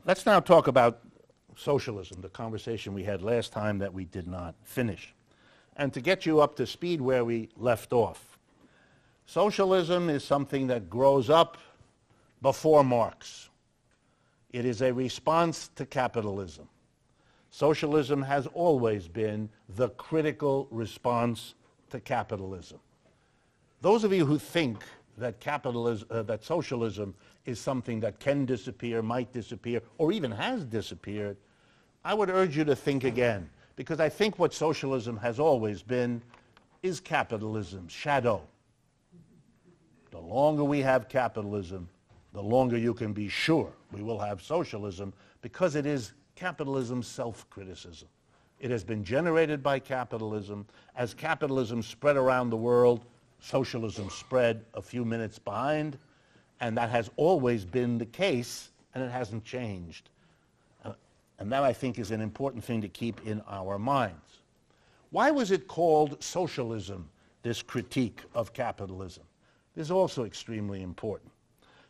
Let's now talk about socialism, the conversation we had last time that we did not finish. And to get you up to speed where we left off, socialism is something that grows up before Marx. It is a response to capitalism. Socialism has always been the critical response to capitalism. Those of you who think that that socialism is something that can disappear, might disappear, or even has disappeared, I would urge you to think again, because I think what socialism has always been is capitalism's shadow. The longer we have capitalism, the longer you can be sure we will have socialism, because it is capitalism's self-criticism. It has been generated by capitalism. As capitalism spread around the world, socialism spread a few minutes behind, and that has always been the case, and it hasn't changed. And that, I think, is an important thing to keep in our minds. Why was it called socialism, this critique of capitalism? This is also extremely important.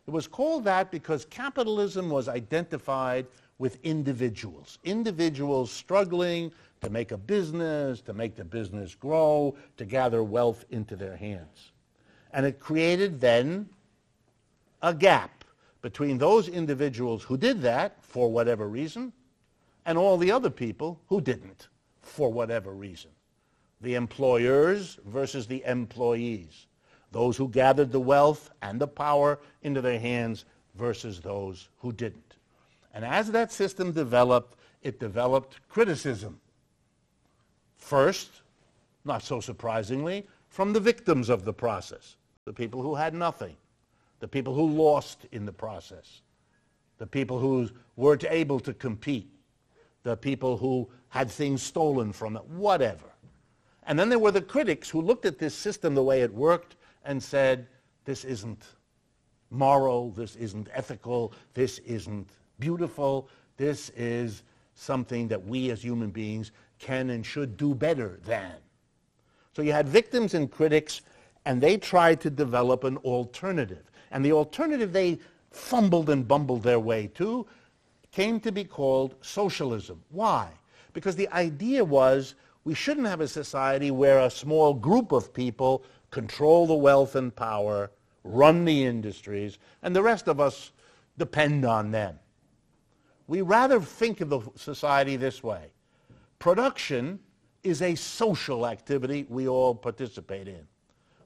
It was called that because capitalism was identified with individuals. Individuals struggling to make a business, to make the business grow, to gather wealth into their hands. And it created then a gap between those individuals who did that for whatever reason and all the other people who didn't for whatever reason. The employers versus the employees. Those who gathered the wealth and the power into their hands versus those who didn't. And as that system developed, it developed criticism. First, not so surprisingly, from the victims of the process, the people who had nothing, the people who lost in the process, the people who weren't able to compete, the people who had things stolen from it, whatever. And then there were the critics who looked at this system the way it worked and said, this isn't moral, this isn't ethical, this isn't beautiful, this is something that we as human beings can and should do better than. So you had victims and critics, and they tried to develop an alternative. And the alternative they fumbled and bumbled their way to came to be called socialism. Why? Because the idea was we shouldn't have a society where a small group of people control the wealth and power, run the industries, and the rest of us depend on them. We rather think of the society this way. Production is a social activity we all participate in.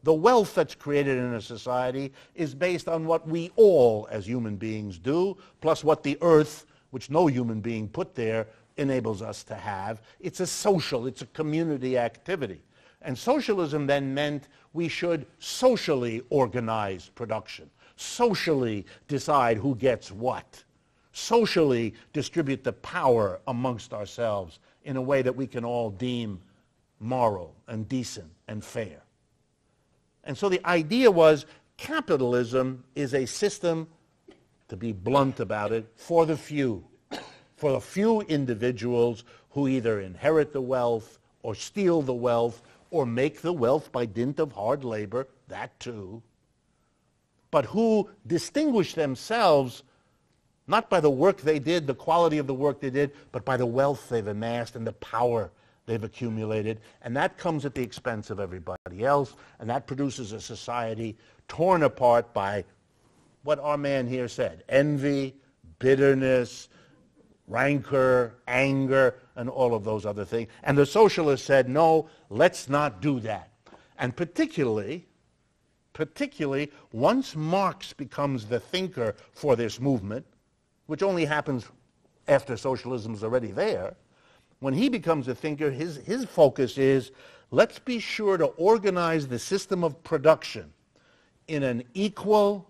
The wealth that's created in a society is based on what we all as human beings do, plus what the earth, which no human being put there, enables us to have. It's a social, it's a community activity. And socialism then meant we should socially organize production, socially decide who gets what, socially distribute the power amongst ourselves in a way that we can all deem moral and decent and fair. And so the idea was capitalism is a system, to be blunt about it, for the few individuals who either inherit the wealth or steal the wealth or make the wealth by dint of hard labor, that too, but who distinguish themselves not by the work they did, the quality of the work they did, but by the wealth they've amassed and the power they've accumulated. And that comes at the expense of everybody else, and that produces a society torn apart by what our man here said: envy, bitterness, rancor, anger, and all of those other things. And the socialists said, no, let's not do that. And particularly, once Marx becomes the thinker for this movement, which only happens after socialism is already there, when he becomes a thinker, his focus is, let's be sure to organize the system of production in an equal,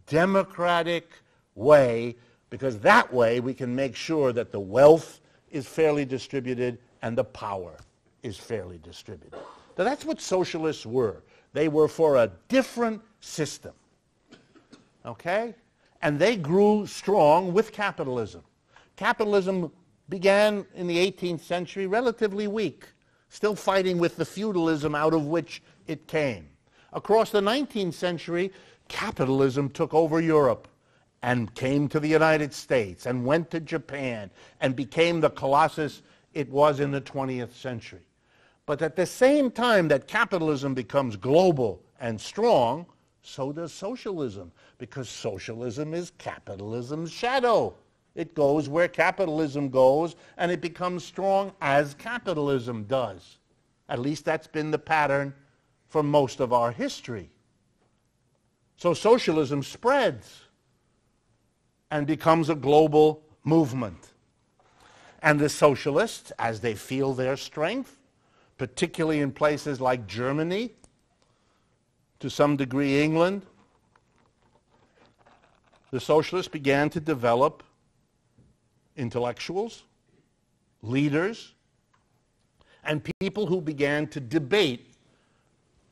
democratic way, because that way we can make sure that the wealth is fairly distributed and the power is fairly distributed. Now that's what socialists were. They were for a different system, okay? And they grew strong with capitalism. Capitalism began in the 18th century relatively weak, still fighting with the feudalism out of which it came. Across the 19th century, capitalism took over Europe, and came to the United States and went to Japan and became the colossus it was in the 20th century. But at the same time that capitalism becomes global and strong, so does socialism, because socialism is capitalism's shadow. It goes where capitalism goes, and it becomes strong as capitalism does. At least that's been the pattern for most of our history. So socialism spreads and becomes a global movement. And the socialists, as they feel their strength, particularly in places like Germany, to some degree England, the socialists began to develop intellectuals, leaders, and people who began to debate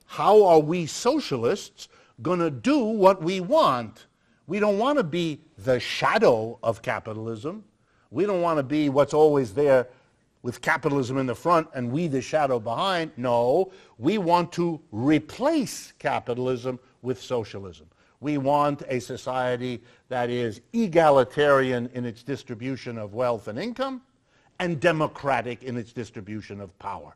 how are we socialists going to do what we want. We don't want to be the shadow of capitalism. We don't want to be what's always there with capitalism in the front and we the shadow behind. No, we want to replace capitalism with socialism. We want a society that is egalitarian in its distribution of wealth and income and democratic in its distribution of power.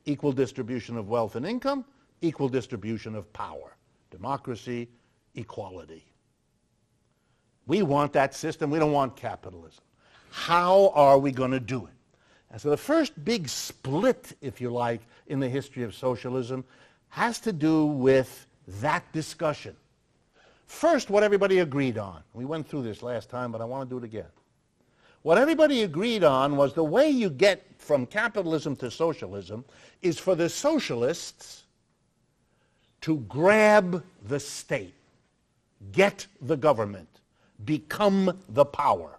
Equal distribution of wealth and income, equal distribution of power. Democracy, equality. We want that system. We don't want capitalism. How are we going to do it? And so the first big split, if you like, in the history of socialism has to do with that discussion. First, what everybody agreed on. We went through this last time, but I want to do it again. What everybody agreed on was the way you get from capitalism to socialism is for the socialists to grab the state, get the government, become the power.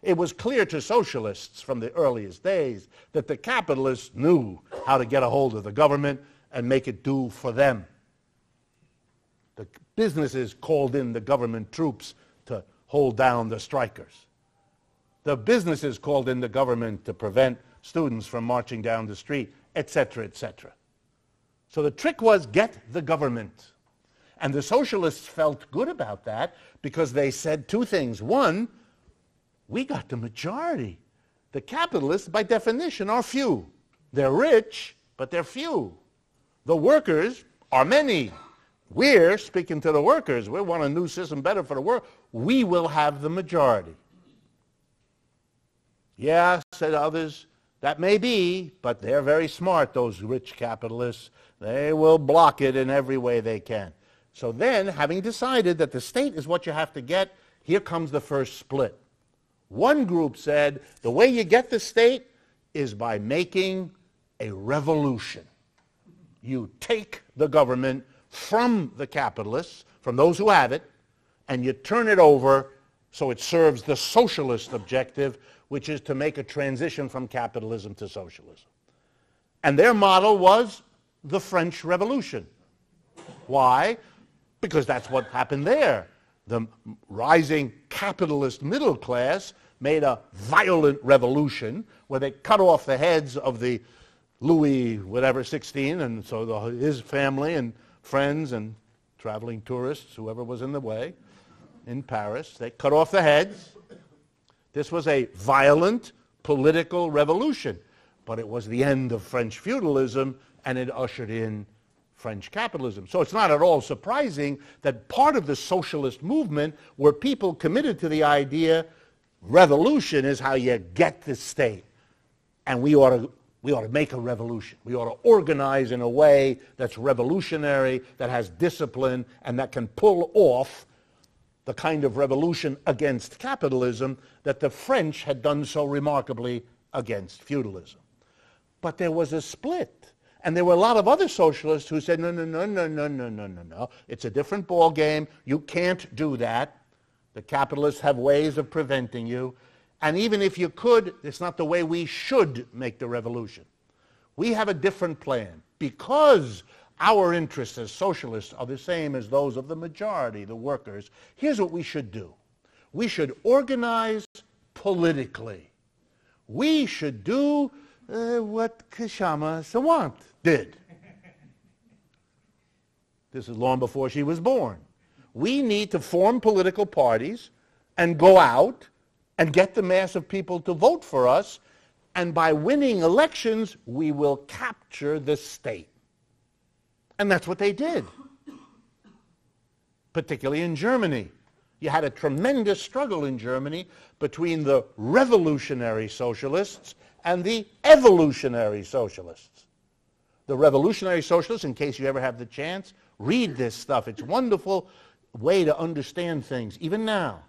It was clear to socialists from the earliest days that the capitalists knew how to get a hold of the government and make it do for them. The businesses called in the government troops to hold down the strikers. The businesses called in the government to prevent students from marching down the street, etc., etc. So the trick was get the government. And the socialists felt good about that because they said two things. One, we got the majority. The capitalists, by definition, are few. They're rich, but they're few. The workers are many. We're speaking to the workers. We want a new system better for the work. We will have the majority. Yeah, said others, that may be, but they're very smart, those rich capitalists. They will block it in every way they can. So then, having decided that the state is what you have to get, here comes the first split. One group said the way you get the state is by making a revolution. You take the government from the capitalists, from those who have it, and you turn it over so it serves the socialist objective, which is to make a transition from capitalism to socialism. And their model was the French Revolution. Why? Because that's what happened there. The rising capitalist middle class made a violent revolution where they cut off the heads of the Louis whatever 16, and so his family and friends and traveling tourists, whoever was in the way in Paris, they cut off the heads. This was a violent political revolution, but it was the end of French feudalism and it ushered in French capitalism. So it's not at all surprising that part of the socialist movement were people committed to the idea revolution is how you get the state. And we ought to make a revolution. We ought to organize in a way that's revolutionary, that has discipline, and that can pull off the kind of revolution against capitalism that the French had done so remarkably against feudalism. But there was a split. And there were a lot of other socialists who said, no. It's a different ball game. You can't do that. The capitalists have ways of preventing you. And even if you could, it's not the way we should make the revolution. We have a different plan. Because our interests as socialists are the same as those of the majority, the workers, here's what we should do. We should organize politically. We should do what Kshama Sawant did. This is long before she was born. We need to form political parties and go out and get the mass of people to vote for us, and by winning elections, we will capture the state. And that's what they did, particularly in Germany. You had a tremendous struggle in Germany between the revolutionary socialists and the evolutionary socialists. The revolutionary socialists, in case you ever have the chance, read this stuff. It's a wonderful way to understand things, even now.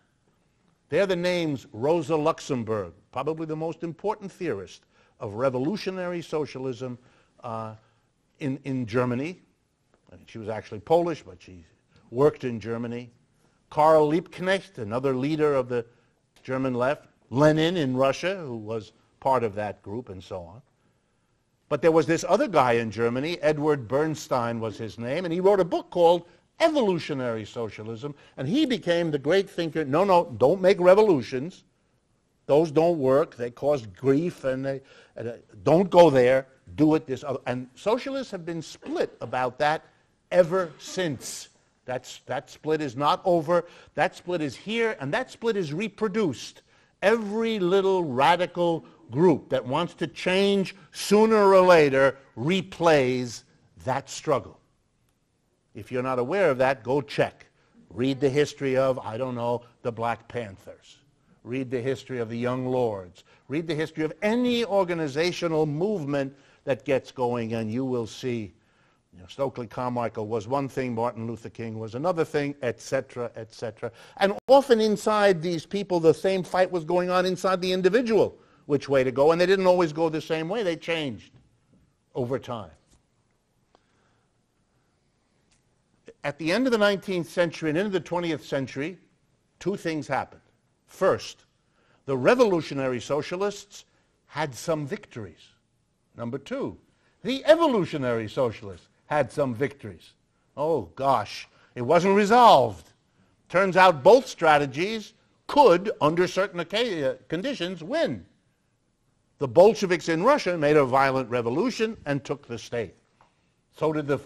They're the names Rosa Luxemburg, probably the most important theorist of revolutionary socialism in Germany. She was actually Polish, but she worked in Germany. Karl Liebknecht, another leader of the German left. Lenin in Russia, who was part of that group, and so on. But there was this other guy in Germany, Edward Bernstein was his name, and he wrote a book called Evolutionary Socialism, and he became the great thinker. No, don't make revolutions. Those don't work. They cause grief, and don't go there. Do it this other. And socialists have been split about that ever since. That split is not over. That split is here, and that split is reproduced. Every little radical group that wants to change sooner or later replays that struggle. If you're not aware of that, go check. Read the history of, I don't know, the Black Panthers. Read the history of the Young Lords. Read the history of any organizational movement that gets going, and you will see, Stokely Carmichael was one thing, Martin Luther King was another thing, etc., etc. And often inside these people, the same fight was going on inside the individual, which way to go, and they didn't always go the same way. They changed over time. At the end of the 19th century and into the 20th century, two things happened. First, the revolutionary socialists had some victories. Number two, the evolutionary socialists had some victories. Oh gosh, it wasn't resolved. Turns out both strategies could, under certain conditions, win. The Bolsheviks in Russia made a violent revolution and took the state. So did the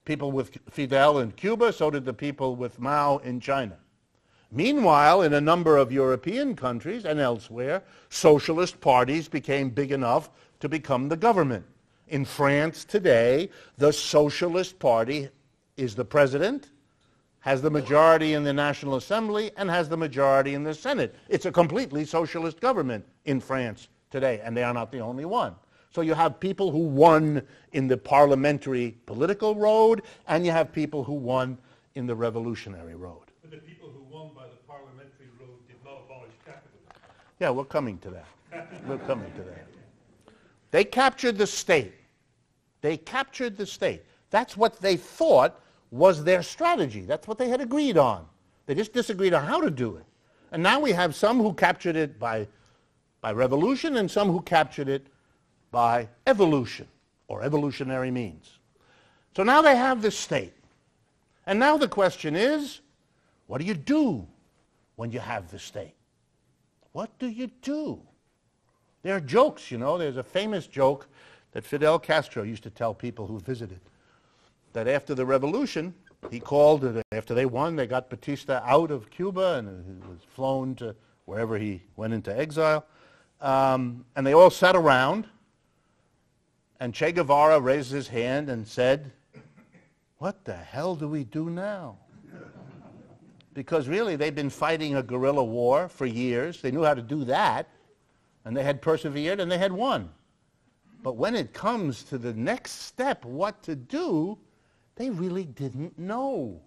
people with Fidel in Cuba, so did the people with Mao in China. Meanwhile, in a number of European countries and elsewhere, socialist parties became big enough to become the government. In France today, the Socialist Party is the president, has the majority in the National Assembly, and has the majority in the Senate. It's a completely socialist government in France today, and they are not the only one. So you have people who won in the parliamentary political road, and you have people who won in the revolutionary road. But the people who won by the parliamentary road did not abolish capitalism. Yeah, we're coming to that. We're coming to that. They captured the state. They captured the state. That's what they thought was their strategy. That's what they had agreed on. They just disagreed on how to do it. And now we have some who captured it by revolution and some who captured it by evolution, or evolutionary means. So now they have this state. And now the question is, what do you do when you have the state? What do you do? There are jokes, There's a famous joke that Fidel Castro used to tell people who visited, that after the revolution, he called, after they won, they got Batista out of Cuba, and he was flown to wherever he went into exile. And they all sat around, and Che Guevara raised his hand and said, "What the hell do we do now?" Because really, they'd been fighting a guerrilla war for years. They knew how to do that, and they had persevered, and they had won. But when it comes to the next step, what to do, they really didn't know.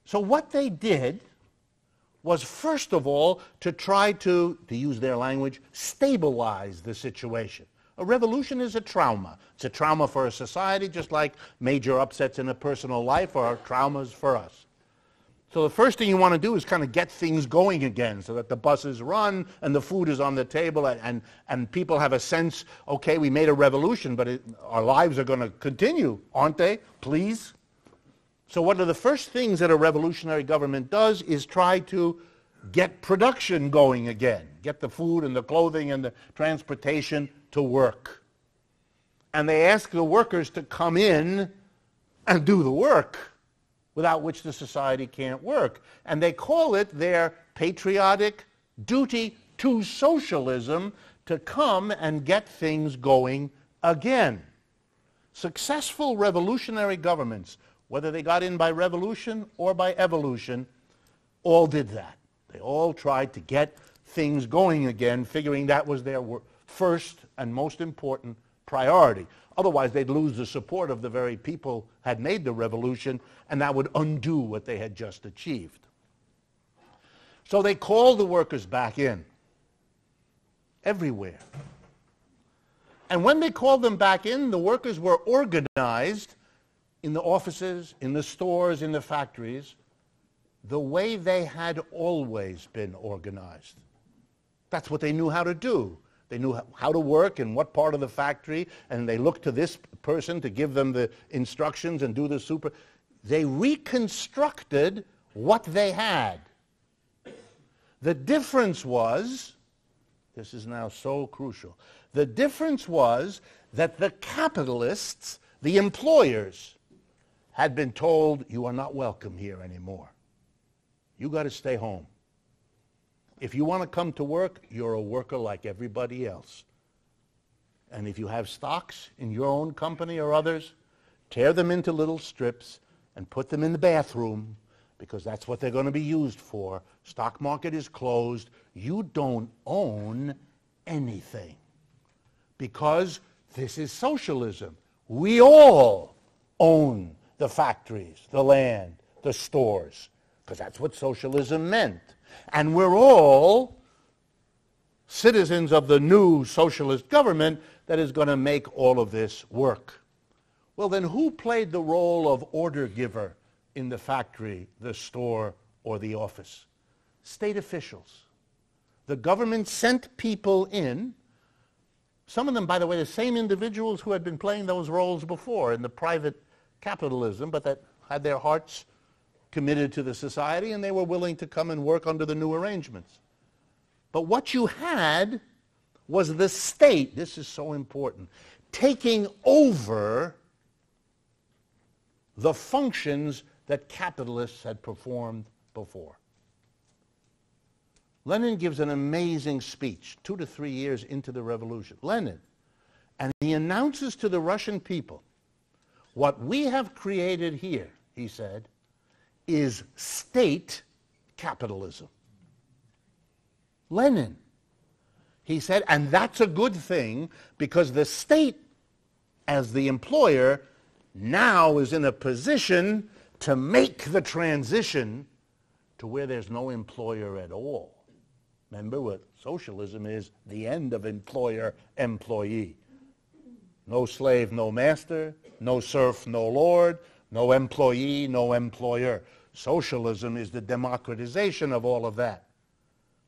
So what they did was, first of all, to try to use their language, stabilize the situation. A revolution is a trauma. It's a trauma for a society, just like major upsets in a personal life are traumas for us. So the first thing you want to do is kind of get things going again so that the buses run and the food is on the table and people have a sense, okay, we made a revolution, but our lives are going to continue, aren't they? Please? So one of the first things that a revolutionary government does is try to get production going again, get the food and the clothing and the transportation to work. And they ask the workers to come in and do the work. without which the society can't work. And they call it their patriotic duty to socialism to come and get things going again. Successful revolutionary governments, whether they got in by revolution or by evolution, all did that. They all tried to get things going again, figuring that was their first and most important priority. Otherwise, they'd lose the support of the very people who had made the revolution, and that would undo what they had just achieved. So they called the workers back in, everywhere. And when they called them back in, the workers were organized in the offices, in the stores, in the factories, the way they had always been organized. That's what they knew how to do. They knew how to work in what part of the factory, and they looked to this person to give them the instructions and do the super. They reconstructed what they had. The difference was, this is now so crucial, the difference was that the capitalists, the employers, had been told, you are not welcome here anymore. You got to stay home. If you want to come to work, you're a worker like everybody else. And if you have stocks in your own company or others, tear them into little strips and put them in the bathroom, because that's what they're going to be used for. Stock market is closed. You don't own anything, because this is socialism. We all own the factories, the land, the stores, because that's what socialism meant. And we're all citizens of the new socialist government that is going to make all of this work. Well, then who played the role of order giver in the factory, the store, or the office? State officials. The government sent people in, some of them, by the way, the same individuals who had been playing those roles before in the private capitalism, but that had their hearts committed to the society, and they were willing to come and work under the new arrangements. But what you had was the state, this is so important, taking over the functions that capitalists had performed before. Lenin gives an amazing speech 2 to 3 years into the revolution. Lenin. And he announces to the Russian people, what we have created here, he said, is state capitalism. Lenin. He said, and that's a good thing, because the state, as the employer, now is in a position to make the transition to where there's no employer at all. Remember what socialism is, the end of employer-employee. No slave, no master, no serf, no lord, no employee, no employer. Socialism is the democratization of all of that.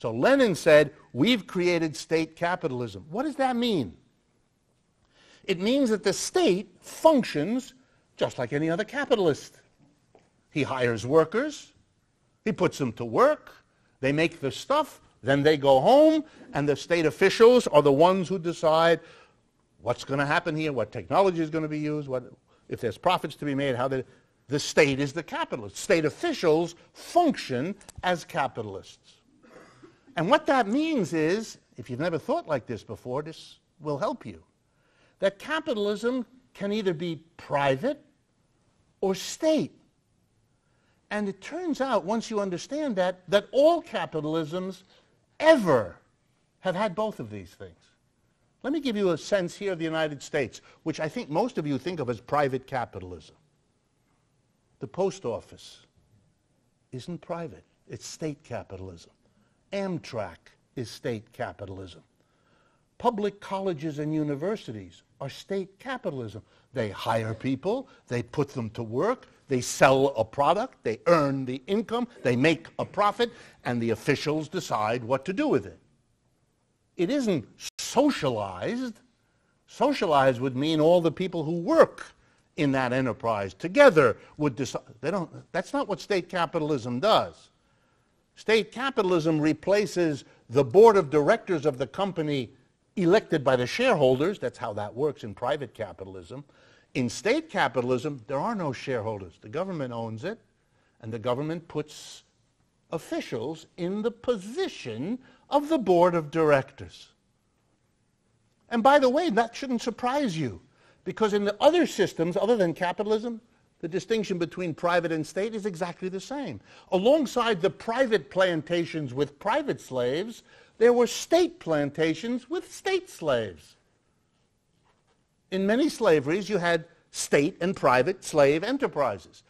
So Lenin said, we've created state capitalism. What does that mean? It means that the state functions just like any other capitalist. He hires workers, he puts them to work, they make the stuff, then they go home, and the state officials are the ones who decide what's going to happen here, what technology is going to be used, if there's profits to be made, how the state is the capitalist. State officials function as capitalists. And what that means is, if you've never thought like this before, this will help you, that capitalism can either be private or state. And it turns out, once you understand that all capitalisms ever have had both of these things. Let me give you a sense here of the United States, which I think most of you think of as private capitalism. The post office isn't private, it's state capitalism. Amtrak is state capitalism. Public colleges and universities are state capitalism. They hire people, they put them to work, they sell a product, they earn the income, they make a profit, and the officials decide what to do with it. It isn't socialized. Socialized would mean all the people who work in that enterprise together would decide. That's not what state capitalism does. State capitalism replaces the board of directors of the company elected by the shareholders. That's how that works in private capitalism. In state capitalism, there are no shareholders. The government owns it. And the government puts officials in the position of the board of directors. And by the way, that shouldn't surprise you, because in the other systems, other than capitalism, the distinction between private and state is exactly the same. Alongside the private plantations with private slaves, there were state plantations with state slaves. In many slaveries, you had state and private slave enterprises.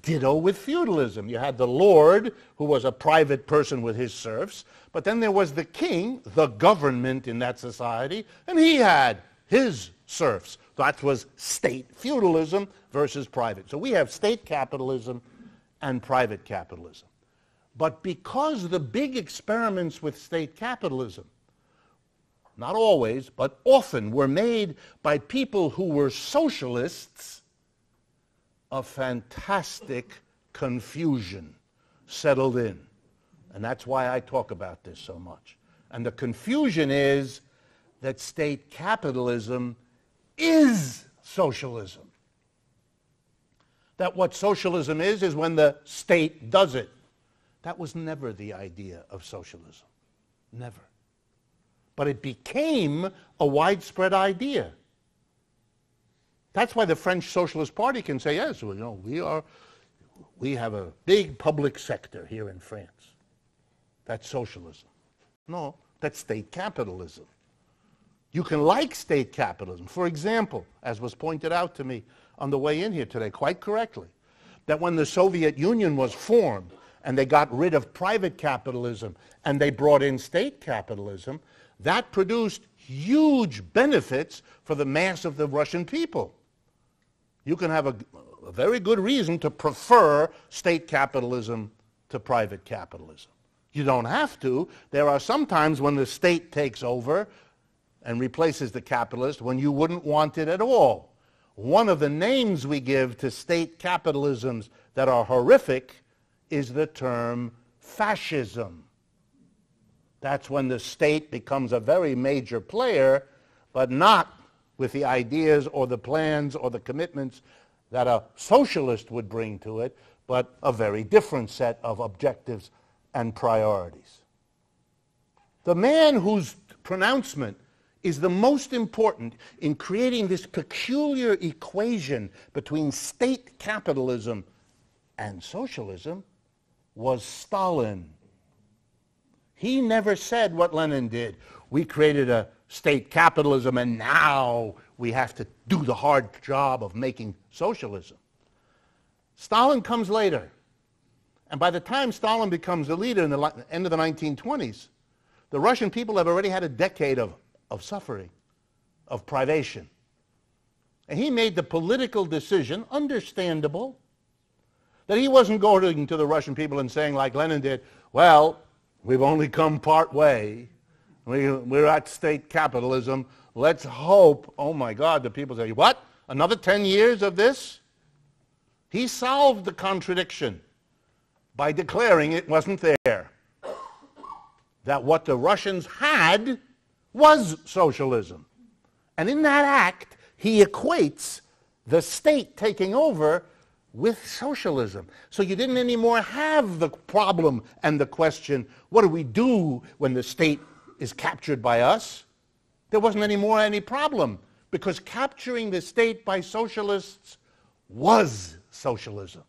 Ditto with feudalism. You had the lord, who was a private person with his serfs, but then there was the king, the government in that society, and he had his serfs. That was state feudalism versus private. So we have state capitalism and private capitalism. But because the big experiments with state capitalism, not always, but often, were made by people who were socialists, a fantastic confusion settled in. And that's why I talk about this so much. And the confusion is that state capitalism is socialism. That what socialism is when the state does it. That was never the idea of socialism. Never. But it became a widespread idea. That's why the French Socialist Party can say, yes, well, you know, we have a big public sector here in France. That's socialism. No, that's state capitalism. You can like state capitalism. For example, as was pointed out to me on the way in here today, quite correctly, that when the Soviet Union was formed and they got rid of private capitalism and they brought in state capitalism, that produced huge benefits for the mass of the Russian people. You can have a very good reason to prefer state capitalism to private capitalism. You don't have to. There are some times when the state takes over and replaces the capitalist when you wouldn't want it at all. One of the names we give to state capitalisms that are horrific is the term fascism. That's when the state becomes a very major player, but not with the ideas or the plans or the commitments that a socialist would bring to it, but a very different set of objectives and priorities. The man whose pronouncement is the most important in creating this peculiar equation between state capitalism and socialism was Stalin. He never said what Lenin did. We created a state capitalism and now we have to do the hard job of making socialism. Stalin comes later. And by the time Stalin becomes the leader in the end of the 1920s, the Russian people have already had a decade of suffering, of privation. And he made the political decision, understandable, that he wasn't going to the Russian people and saying like Lenin did, well, we've only come part way. We're at state capitalism. Let's hope, oh my God, the people say, what? Another 10 years of this? He solved the contradiction by declaring it wasn't there. That what the Russians had was socialism. And in that act, he equates the state taking over with socialism. So you didn't anymore have the problem and the question, what do we do when the state is captured by us? There wasn't anymore any problem, because capturing the state by socialists was socialism.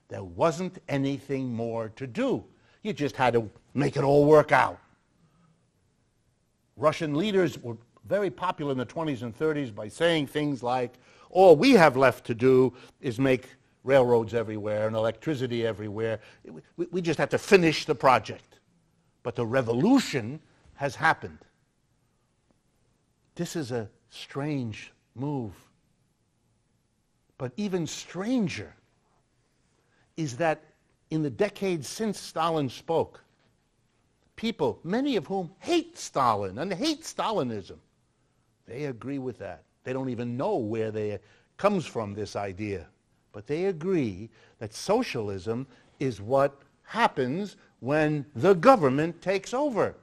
There wasn't anything more to do. You just had to make it all work out. Russian leaders were very popular in the 20s and 30s by saying things like, all we have left to do is make railroads everywhere and electricity everywhere. We just have to finish the project. But the revolution has happened. This is a strange move. But even stranger is that in the decades since Stalin spoke, people, many of whom hate Stalin and hate Stalinism, they agree with that. They don't even know where they comes from, this idea. But they agree that socialism is what happens when the government takes over.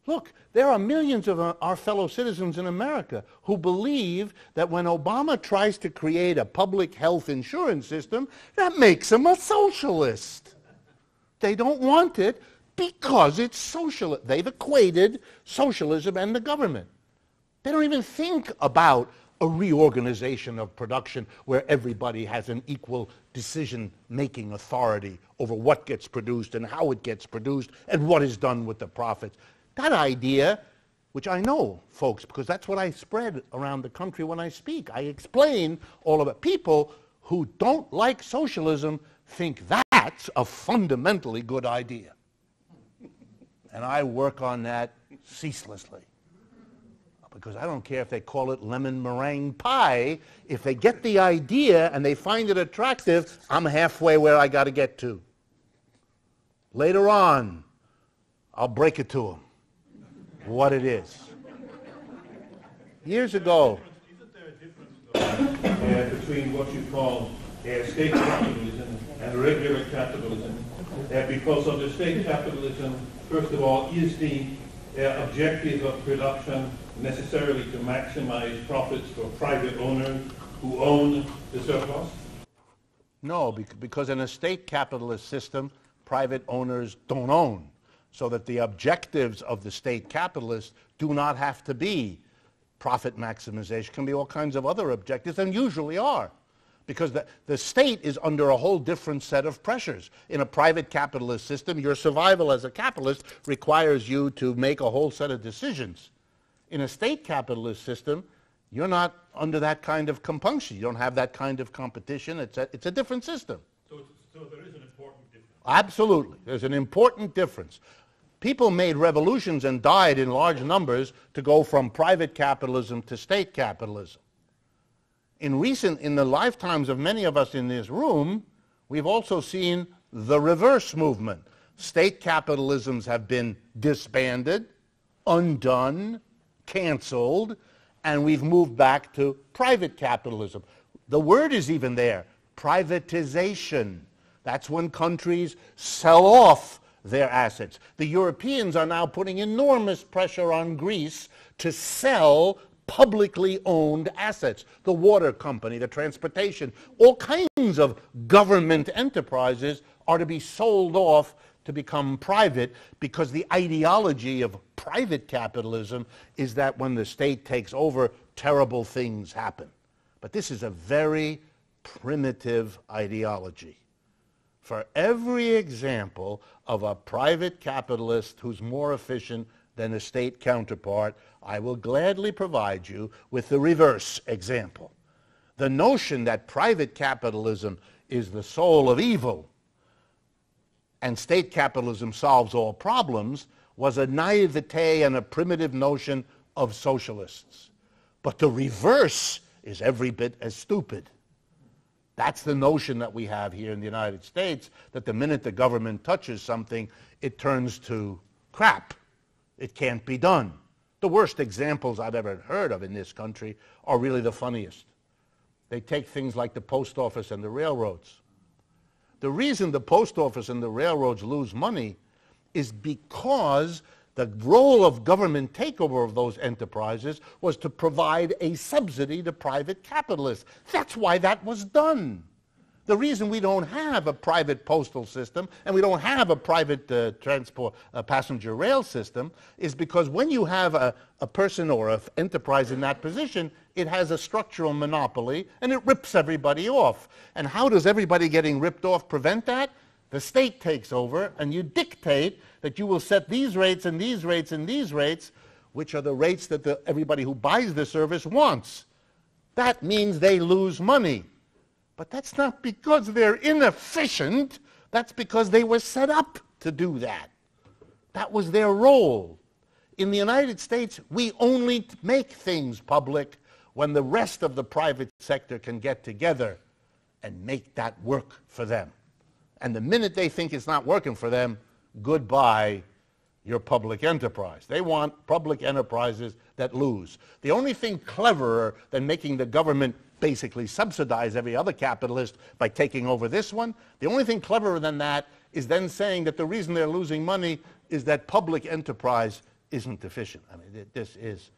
Look, there are millions of our fellow citizens in America who believe that when Obama tries to create a public health insurance system, that makes him a socialist. They don't want it because it's socialist. They've equated socialism and the government. They don't even think about a reorganization of production where everybody has an equal decision-making authority over what gets produced and how it gets produced and what is done with the profits. That idea, which I know, folks, because that's what I spread around the country when I speak. I explain all of it. People who don't like socialism think that's a fundamentally good idea. And I work on that ceaselessly. Because I don't care if they call it lemon meringue pie. If they get the idea and they find it attractive, I'm halfway where I got to get to. Later on, I'll break it to them what it is. Years ago. Isn't there a difference between what you call state capitalism and regular capitalism? Because under state capitalism, first of all, is the objective of production necessarily to maximize profits for private owners who own the surplus? No, because in a state capitalist system, private owners don't own. So that the objectives of the state capitalists do not have to be profit maximization. Can be all kinds of other objectives, and usually are. Because the state is under a whole different set of pressures. In a private capitalist system, your survival as a capitalist requires you to make a whole set of decisions. In a state capitalist system, you're not under that kind of compunction. You don't have that kind of competition. It's a different system. So there is an important difference. Absolutely. There's an important difference. People made revolutions and died in large numbers to go from private capitalism to state capitalism. In the lifetimes of many of us in this room, we've also seen the reverse movement. State capitalisms have been disbanded, undone, canceled, and we've moved back to private capitalism. The word is even there, privatization. That's when countries sell off their assets. The Europeans are now putting enormous pressure on Greece to sell publicly owned assets. The water company, the transportation, all kinds of government enterprises are to be sold off to become private because the ideology of private capitalism is that when the state takes over, terrible things happen. But this is a very primitive ideology. For every example of a private capitalist who's more efficient than a state counterpart, I will gladly provide you with the reverse example. The notion that private capitalism is the soul of evil and state capitalism solves all problems was a naivete and a primitive notion of socialists. But the reverse is every bit as stupid. That's the notion that we have here in the United States, that the minute the government touches something, it turns to crap. It can't be done. The worst examples I've ever heard of in this country are really the funniest. They take things like the post office and the railroads. The reason the post office and the railroads lose money is because the role of government takeover of those enterprises was to provide a subsidy to private capitalists. That's why that was done. The reason we don't have a private postal system and we don't have a private passenger rail system is because when you have a person or an enterprise in that position, it has a structural monopoly and it rips everybody off. And how does everybody getting ripped off prevent that? The state takes over and you dictate that you will set these rates and these rates and these rates, which are the rates that everybody who buys the service wants. That means they lose money. But that's not because they're inefficient. That's because they were set up to do that. That was their role. In the United States, we only make things public when the rest of the private sector can get together and make that work for them. And the minute they think it's not working for them, goodbye, your public enterprise. They want public enterprises that lose. The only thing cleverer than making the government basically subsidize every other capitalist by taking over this one, the only thing cleverer than that is then saying that the reason they're losing money is that public enterprise isn't deficient. I mean, this is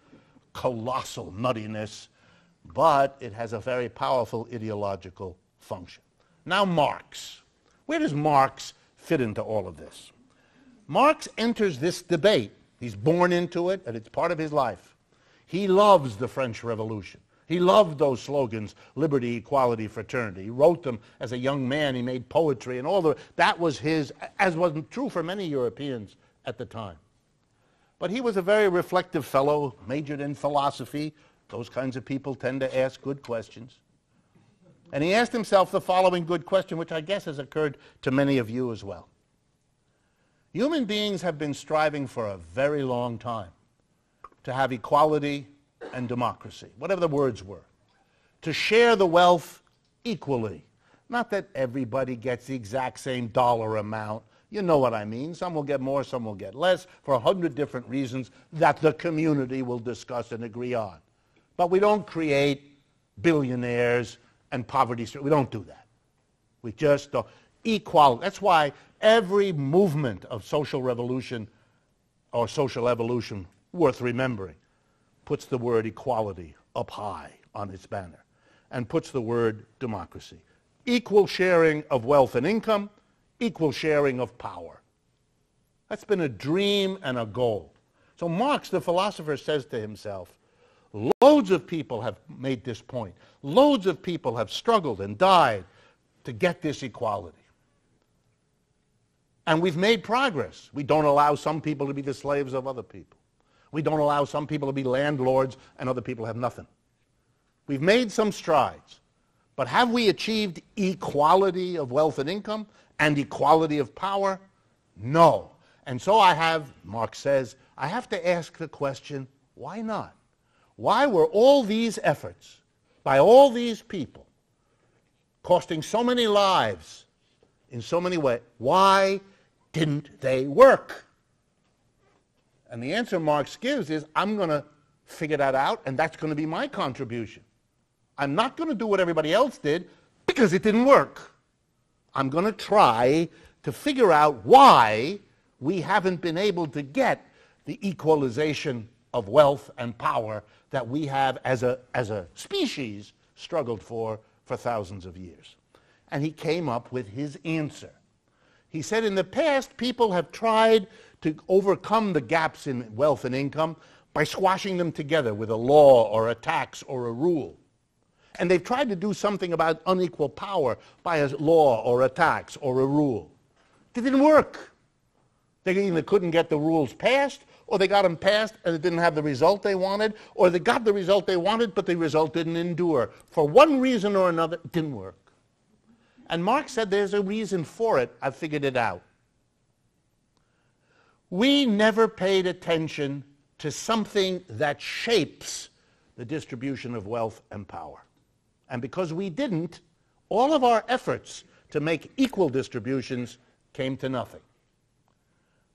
colossal nuttiness, but it has a very powerful ideological function. Now Marx. Where does Marx fit into all of this? Marx enters this debate. He's born into it, and it's part of his life. He loves the French Revolution. He loved those slogans, liberty, equality, fraternity. He wrote them as a young man. He made poetry and that was his, as was true for many Europeans at the time. But he was a very reflective fellow, majored in philosophy. Those kinds of people tend to ask good questions. And he asked himself the following good question, which I guess has occurred to many of you as well. Human beings have been striving for a very long time to have equality and democracy, whatever the words were, to share the wealth equally. Not that everybody gets the exact same dollar amount. You know what I mean. Some will get more, some will get less, for 100 different reasons that the community will discuss and agree on. But we don't create billionaires and poverty. We don't do that. We just don't. Equality. That's why every movement of social revolution or social evolution worth remembering puts the word equality up high on its banner and puts the word democracy. Equal sharing of wealth and income, equal sharing of power. That's been a dream and a goal. So Marx, the philosopher, says to himself, loads of people have made this point. Loads of people have struggled and died to get this equality. And we've made progress. We don't allow some people to be the slaves of other people. We don't allow some people to be landlords and other people have nothing. We've made some strides. But have we achieved equality of wealth and income and equality of power? No. And so Marx says, I have to ask the question, why not? Why were all these efforts by all these people costing so many lives in so many ways? Why didn't they work? And the answer Marx gives is, I'm going to figure that out, and that's going to be my contribution. I'm not going to do what everybody else did because it didn't work. I'm going to try to figure out why we haven't been able to get the equalization of wealth and power that we have as a species struggled for thousands of years. And he came up with his answer. He said, in the past, people have tried to overcome the gaps in wealth and income by squashing them together with a law or a tax or a rule. And they've tried to do something about unequal power by a law or a tax or a rule. It didn't work. They either couldn't get the rules passed, or they got them passed and it didn't have the result they wanted, or they got the result they wanted, but the result didn't endure. For one reason or another, it didn't work. And Marx said there's a reason for it. I figured it out. We never paid attention to something that shapes the distribution of wealth and power. And because we didn't, all of our efforts to make equal distributions came to nothing.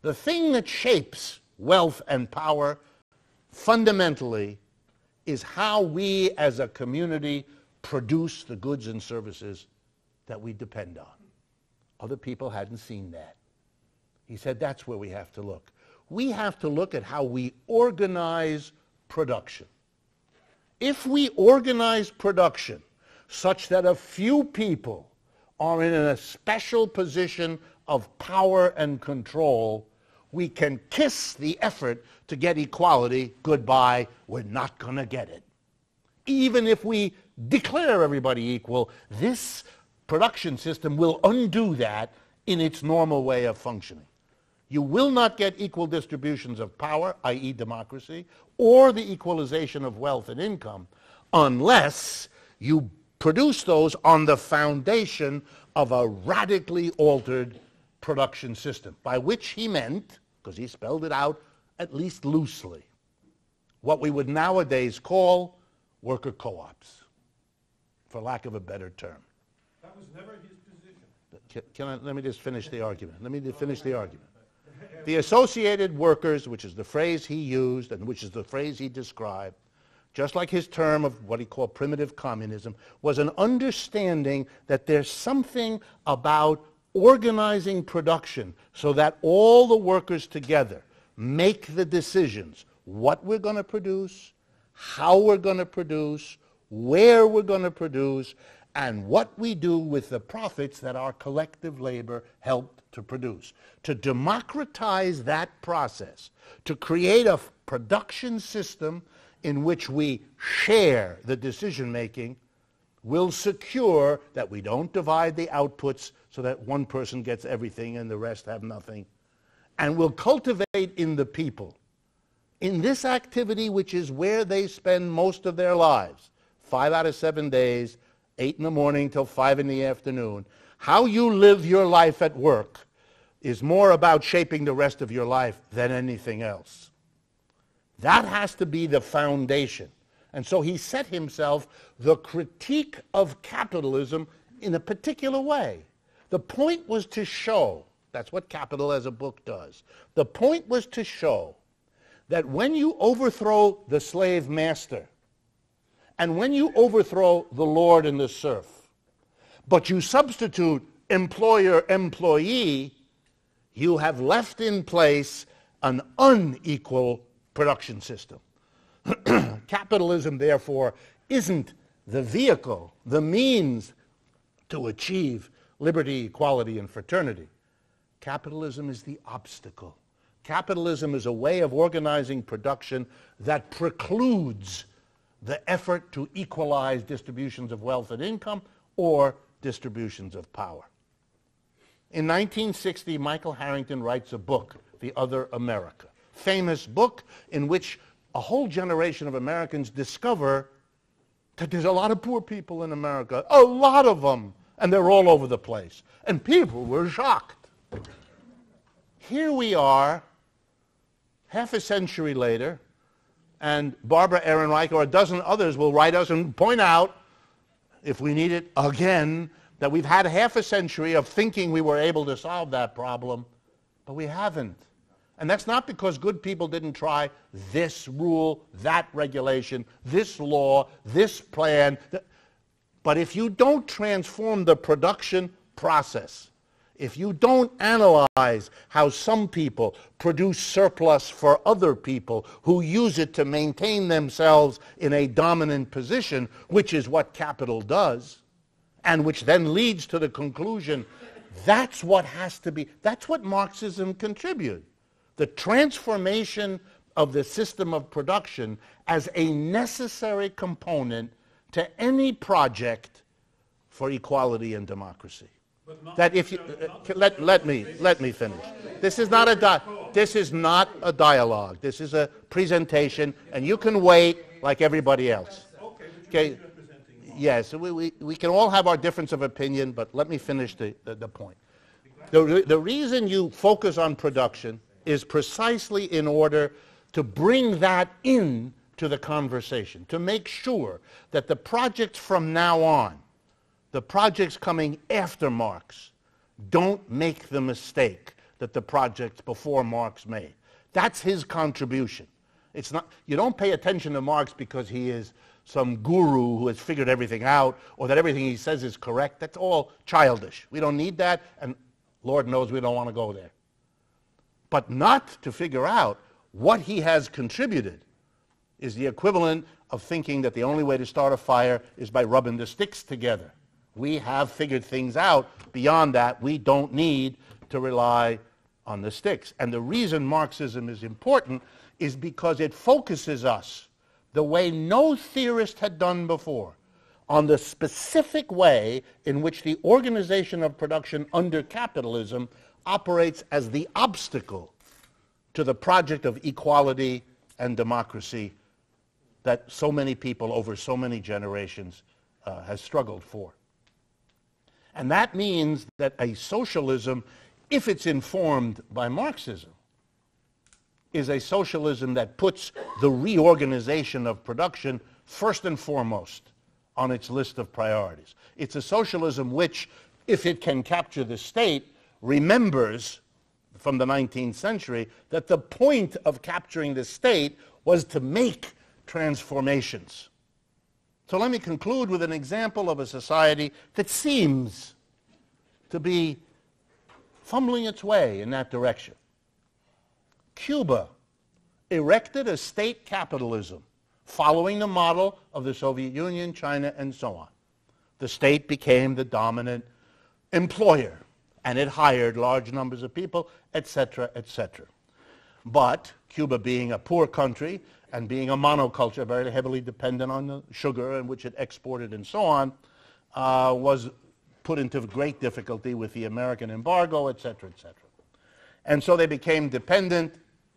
The thing that shapes wealth and power fundamentally is how we as a community produce the goods and services that we depend on. Other people hadn't seen that. He said that's where we have to look. We have to look at how we organize production. If we organize production such that a few people are in a special position of power and control, we can kiss the effort to get equality goodbye. We're not going to get it. Even if we declare everybody equal, this production system will undo that in its normal way of functioning. You will not get equal distributions of power, i.e. democracy, or the equalization of wealth and income unless you produce those on the foundation of a radically altered production system, by which he meant, because he spelled it out at least loosely, what we would nowadays call worker co-ops, for lack of a better term. That was never his position. Let me just finish the argument. The associated workers, which is the phrase he used and which is the phrase he described, just like his term of what he called primitive communism, was an understanding that there's something about organizing production so that all the workers together make the decisions. What we're going to produce, how we're going to produce, where we're going to produce, and what we do with the profits that our collective labor helped to produce. To democratize that process, to create a production system in which we share the decision-making, will secure that we don't divide the outputs so that one person gets everything and the rest have nothing, and will cultivate in the people, in this activity which is where they spend most of their lives, 5 out of 7 days, 8 in the morning till 5 in the afternoon. How you live your life at work is more about shaping the rest of your life than anything else. That has to be the foundation. And so he set himself the critique of capitalism in a particular way. The point was to show, that's what Capital as a book does, the point was to show that when you overthrow the slave master, and when you overthrow the lord and the serf, but you substitute employer-employee, you have left in place an unequal production system. Capitalism, therefore, isn't the vehicle, the means to achieve liberty, equality, and fraternity. Capitalism is the obstacle. Capitalism is a way of organizing production that precludes the effort to equalize distributions of wealth and income or distributions of power. In 1960, Michael Harrington writes a book, The Other America, famous book in which a whole generation of Americans discover that there's a lot of poor people in America, a lot of them, and they're all over the place. And people were shocked. Here we are, half a century later, and Barbara Ehrenreich or a dozen others will write us and point out, if we need it again, that we've had half a century of thinking we were able to solve that problem, but we haven't. And that's not because good people didn't try this rule, that regulation, this law, this plan. But if you don't transform the production process, if you don't analyze how some people produce surplus for other people who use it to maintain themselves in a dominant position, which is what capital does, and which then leads to the conclusion, that's what has to be, that's what Marxism contributed. The transformation of the system of production as a necessary component to any project for equality and democracy. That if you let me finish. This is not a dialogue. This is a presentation, and you can wait like everybody else. Okay. Yes, we can all have our difference of opinion, but let me finish the point. The reason you focus on production is precisely in order to bring that in to the conversation, to make sure that the projects from now on, the projects coming after Marx, don't make the mistake that the projects before Marx made. That's his contribution. It's not, you don't pay attention to Marx because he is some guru who has figured everything out or that everything he says is correct. That's all childish. We don't need that, and Lord knows we don't want to go there. But not to figure out what he has contributed is the equivalent of thinking that the only way to start a fire is by rubbing the sticks together. We have figured things out. Beyond that, we don't need to rely on the sticks. And the reason Marxism is important is because it focuses us, the way no theorist had done before, on the specific way in which the organization of production under capitalism operates as the obstacle to the project of equality and democracy that so many people over so many generations has struggled for. And that means that a socialism, if it's informed by Marxism, is a socialism that puts the reorganization of production first and foremost on its list of priorities. It's a socialism which, if it can capture the state, remembers from the 19th century that the point of capturing the state was to make transformations. So let me conclude with an example of a society that seems to be fumbling its way in that direction. Cuba erected a state capitalism following the model of the Soviet Union, China, and so on. The state became the dominant employer, and it hired large numbers of people, etc., etc. But Cuba, being a poor country and being a monoculture, very heavily dependent on the sugar in which it exported and so on, was put into great difficulty with the American embargo, etc., etc. And so they became dependent,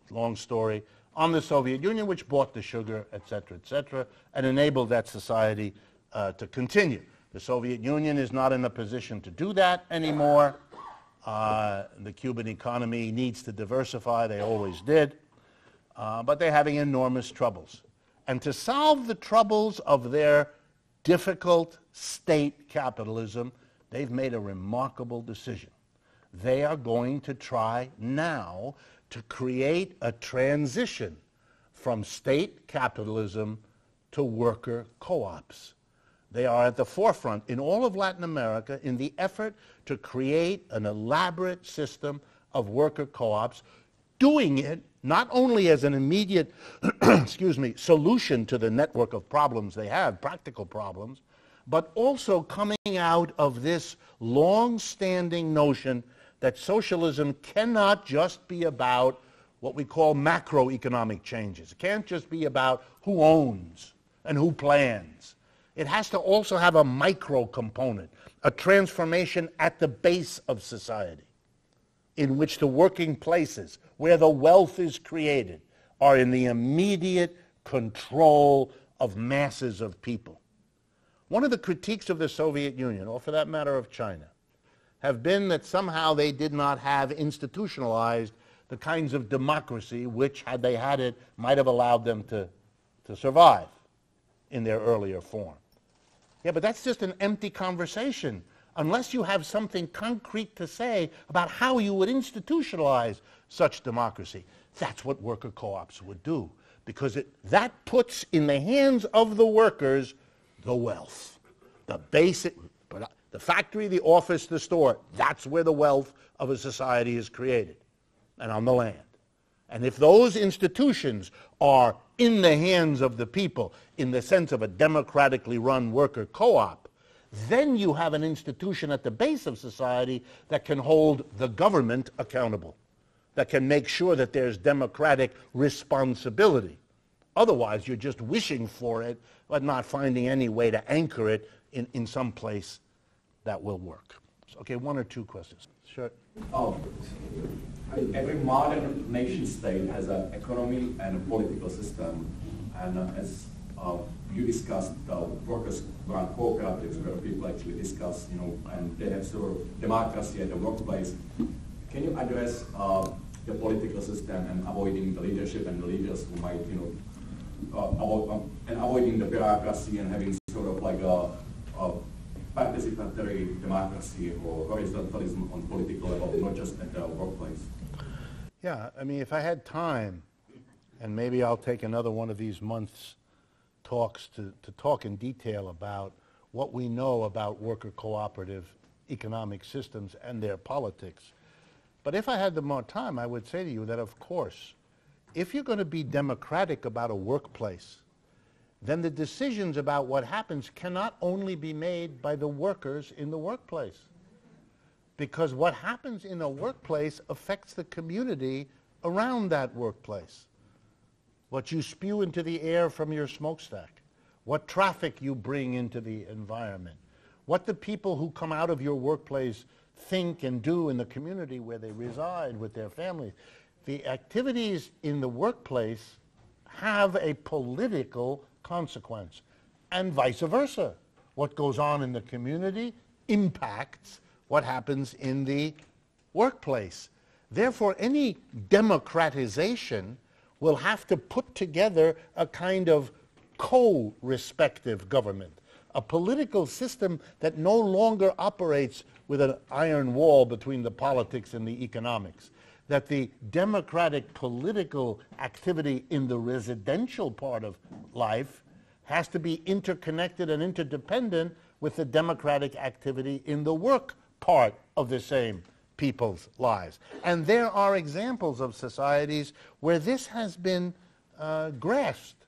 long story, on the Soviet Union, which bought the sugar, etc., and enabled that society to continue. The Soviet Union is not in a position to do that anymore. The Cuban economy needs to diversify. They always did. But they're having enormous troubles. And to solve the troubles of their difficult state capitalism, they've made a remarkable decision. They are going to try now to create a transition from state capitalism to worker co-ops. They are at the forefront in all of Latin America in the effort to create an elaborate system of worker co-ops, doing it not only as an immediate solution to the network of problems they have, practical problems, but also coming out of this long-standing notion that socialism cannot just be about what we call macroeconomic changes. It can't just be about who owns and who plans. It has to also have a micro component, a transformation at the base of society, in which the working places, where the wealth is created, are in the immediate control of masses of people. One of the critiques of the Soviet Union, or for that matter of China, have been that somehow they did not have institutionalized the kinds of democracy which, had they had it, might have allowed them to survive in their earlier form. Yeah, but that's just an empty conversation unless you have something concrete to say about how you would institutionalize such democracy. That's what worker co-ops would do, because that puts in the hands of the workers the wealth, the basic, the factory, the office, the store. That's where the wealth of a society is created, and on the land. And if those institutions are in the hands of the people in the sense of a democratically run worker co-op, then you have an institution at the base of society that can hold the government accountable, that can make sure that there's democratic responsibility. Otherwise, you're just wishing for it, but not finding any way to anchor it in some place that will work. Okay, one or two questions. Sure. Every modern nation state has an economy and a political system, and as you discussed, workers run cooperatives where people actually discuss, and they have sort of democracy at the workplace. Can you address the political system and avoiding the leadership and the leaders who might, and avoiding the bureaucracy and having sort of like a participatory democracy or horizontalism on political level, not just at the workplace? Yeah, I mean, if I had time, and maybe I'll take another one of these months' talks to talk in detail about what we know about worker cooperative economic systems and their politics. But if I had the more time, I would say to you that, of course, if you're going to be democratic about a workplace, then the decisions about what happens cannot only be made by the workers in the workplace. Because what happens in a workplace affects the community around that workplace. What you spew into the air from your smokestack, what traffic you bring into the environment, what the people who come out of your workplace think and do in the community where they reside with their families. The activities in the workplace have a political consequence, and vice versa. What goes on in the community impacts what happens in the workplace. Therefore, any democratization will have to put together a kind of co-respective government, a political system that no longer operates with an iron wall between the politics and the economics, that the democratic political activity in the residential part of life has to be interconnected and interdependent with the democratic activity in the work part of the same people's lives. And there are examples of societies where this has been grasped.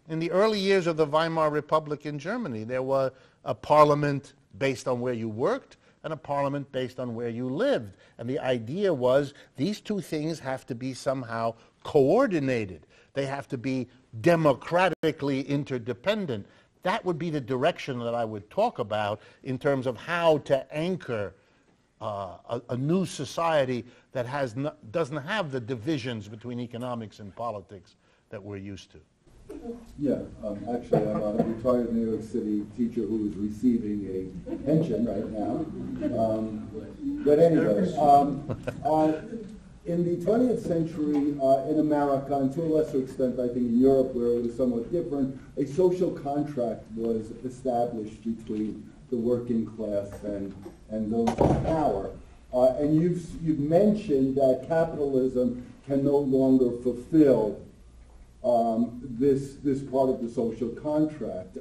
In the early years of the Weimar Republic in Germany, there was a parliament based on where you worked and a parliament based on where you lived. And the idea was these two things have to be somehow coordinated. They have to be democratically interdependent. That would be the direction that I would talk about in terms of how to anchor a new society that doesn't have the divisions between economics and politics that we're used to. Yeah, actually, I'm a retired New York City teacher who is receiving a pension right now. But anyway, in the 20th century in America, and to a lesser extent, I think in Europe, where it was somewhat different, a social contract was established between the working class and those in power. And you've mentioned that capitalism can no longer fulfill this part of the social contract.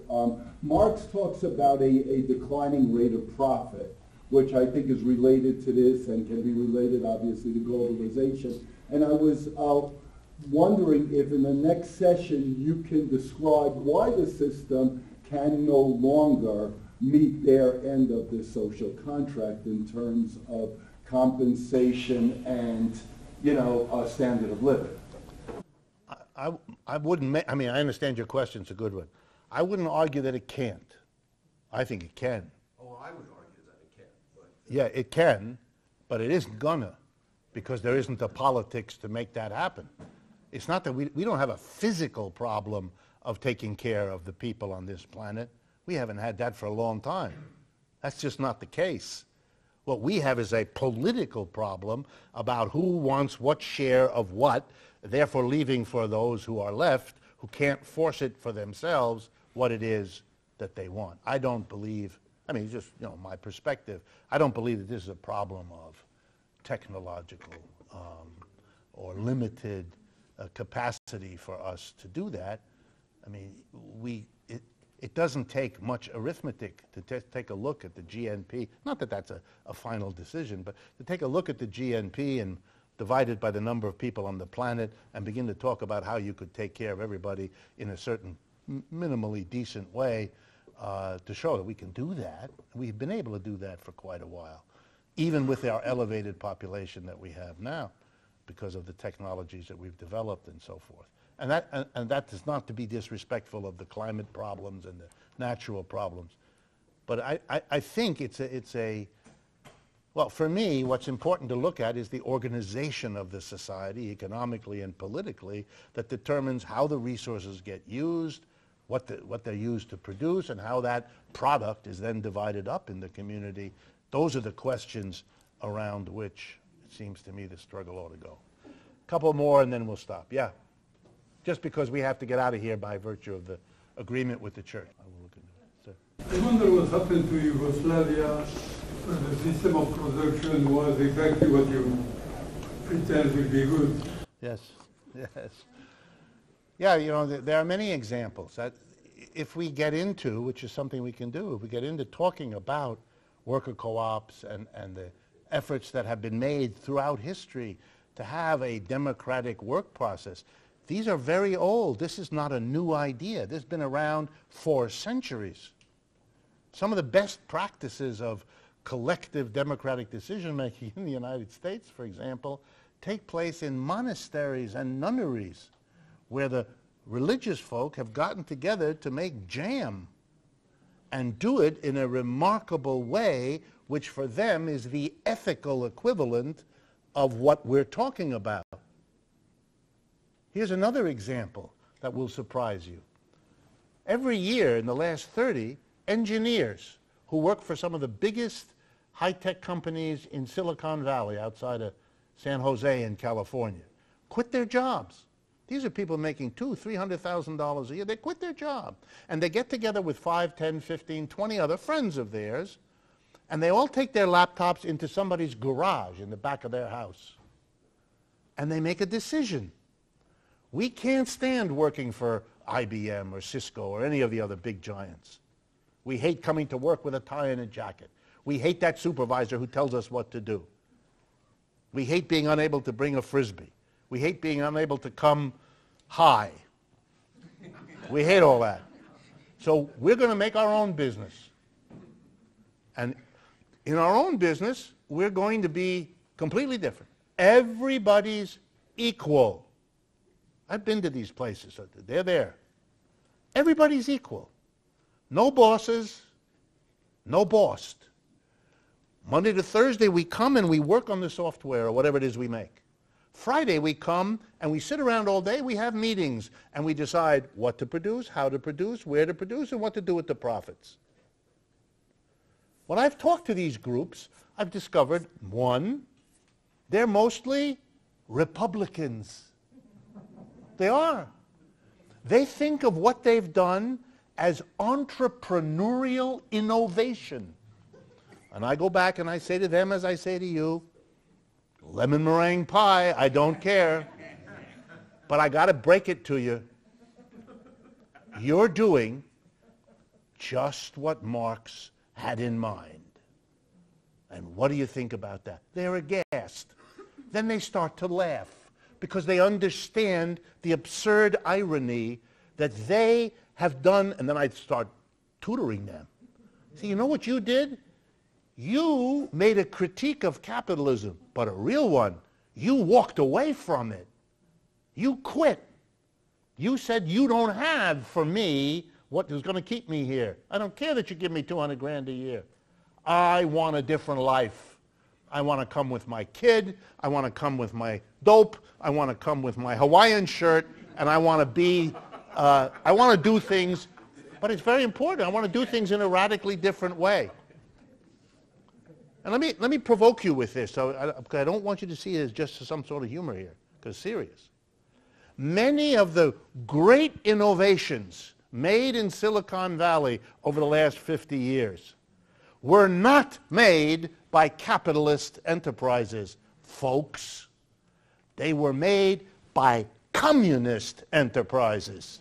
Marx talks about a declining rate of profit, which I think is related to this and can be related, obviously, to globalization. And I was wondering if in the next session you can describe why the system can no longer meet their end of the social contract in terms of compensation and, standard of living. I wouldn't, I understand your question, it's a good one. I wouldn't argue that it can't. I think it can. Oh, I would argue that it can. But Yeah, it can, but it isn't gonna, because there isn't the politics to make that happen. It's not that we don't have a physical problem of taking care of the people on this planet. We haven't had that for a long time. That's just not the case. What we have is a political problem about who wants what share of what, therefore leaving for those who are left, who can't force it for themselves, what it is that they want. I don't believe, just, my perspective, I don't believe that this is a problem of technological or limited capacity for us to do that. It doesn't take much arithmetic to take a look at the GNP. Not that that's a final decision, but to take a look at the GNP and divide it by the number of people on the planet and begin to talk about how you could take care of everybody in a certain minimally decent way to show that we can do that. We've been able to do that for quite a while, even with our elevated population that we have now because of the technologies that we've developed and so forth. And that is not to be disrespectful of the climate problems and the natural problems. But I think well, for me, what's important to look at is the organization of the society, economically and politically, that determines how the resources get used, what they're used to produce, and how that product is then divided up in the community. Those are the questions around which, it seems to me, the struggle ought to go. A couple more and then we'll stop. Yeah. Just because we have to get out of here by virtue of the agreement with the church. I will look into it. Sir. I wonder what happened to Yugoslavia when the system of production was exactly what you pretend will be good. Yes, yes. Yeah, there are many examples. That if we get into, which is something we can do, if we get into talking about worker co-ops and the efforts that have been made throughout history to have a democratic work process, these are very old. This is not a new idea. This has been around for centuries. Some of the best practices of collective democratic decision-making in the United States, for example, take place in monasteries and nunneries where the religious folk have gotten together to make jam and do it in a remarkable way, which for them is the ethical equivalent of what we're talking about. Here's another example that will surprise you. Every year in the last 30, engineers who work for some of the biggest high-tech companies in Silicon Valley outside of San Jose in California quit their jobs. These are people making $200,000, $300,000 a year. They quit their job. And they get together with 5, 10, 15, 20 other friends of theirs, and they all take their laptops into somebody's garage in the back of their house. And they make a decision. We can't stand working for IBM or Cisco or any of the other big giants. We hate coming to work with a tie and a jacket. We hate that supervisor who tells us what to do. We hate being unable to bring a Frisbee. We hate being unable to come high. We hate all that. So we're going to make our own business. And in our own business, we're going to be completely different. Everybody's equal. I've been to these places. They're there. Everybody's equal. No bosses, no bossed. Monday to Thursday, we come and we work on the software or whatever it is we make. Friday, we come and we sit around all day. We have meetings and we decide what to produce, how to produce, where to produce, and what to do with the profits. When I've talked to these groups, I've discovered, one, they're mostly Republicans. They are. They think of what they've done as entrepreneurial innovation. And I go back and I say to them, as I say to you, lemon meringue pie, I don't care. But I got to break it to you. You're doing just what Marx had in mind. And what do you think about that? They're aghast. Then they start to laugh because they understand the absurd irony that they have done, and then I start tutoring them. See, you know what you did? You made a critique of capitalism, but a real one. You walked away from it. You quit. You said, you don't have for me what is going to keep me here. I don't care that you give me $200,000 a year. I want a different life. I want to come with my kid. I want to come with my dope. I want to come with my Hawaiian shirt. And I want to be, I want to do things, but it's very important. I want to do things in a radically different way. And let me provoke you with this. So I don't want you to see it as just some sort of humor here, because it's serious. Many of the great innovations made in Silicon Valley over the last 50 years were not made by capitalist enterprises, folks. They were made by communist enterprises.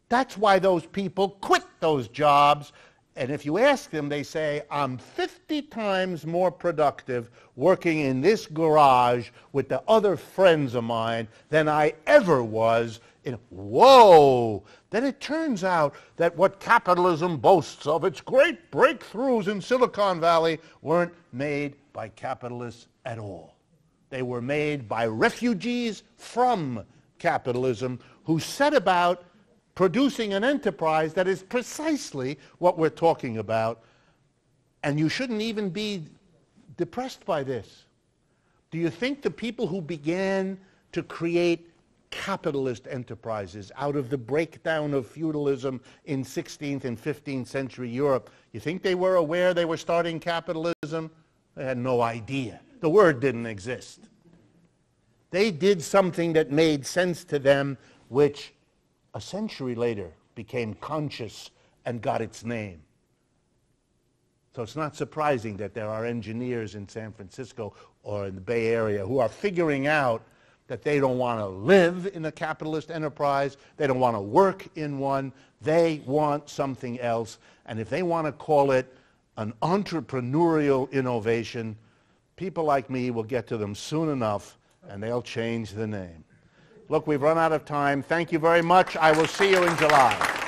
That's why those people quit those jobs. And if you ask them, they say, I'm 50 times more productive working in this garage with the other friends of mine than I ever was in, whoa! Then it turns out that what capitalism boasts of, its great breakthroughs in Silicon Valley, weren't made by capitalists at all. They were made by refugees from capitalism who set about producing an enterprise that is precisely what we're talking about. And you shouldn't even be depressed by this. Do you think the people who began to create capitalist enterprises out of the breakdown of feudalism in 16th and 15th century Europe, you think they were aware they were starting capitalism? They had no idea. The word didn't exist. They did something that made sense to them, which a century later became conscious and got its name. So it's not surprising that there are engineers in San Francisco or in the Bay Area who are figuring out that they don't want to live in a capitalist enterprise, they don't want to work in one, they want something else. And if they want to call it an entrepreneurial innovation, people like me will get to them soon enough and they'll change the name. Look, we've run out of time. Thank you very much. I will see you in July.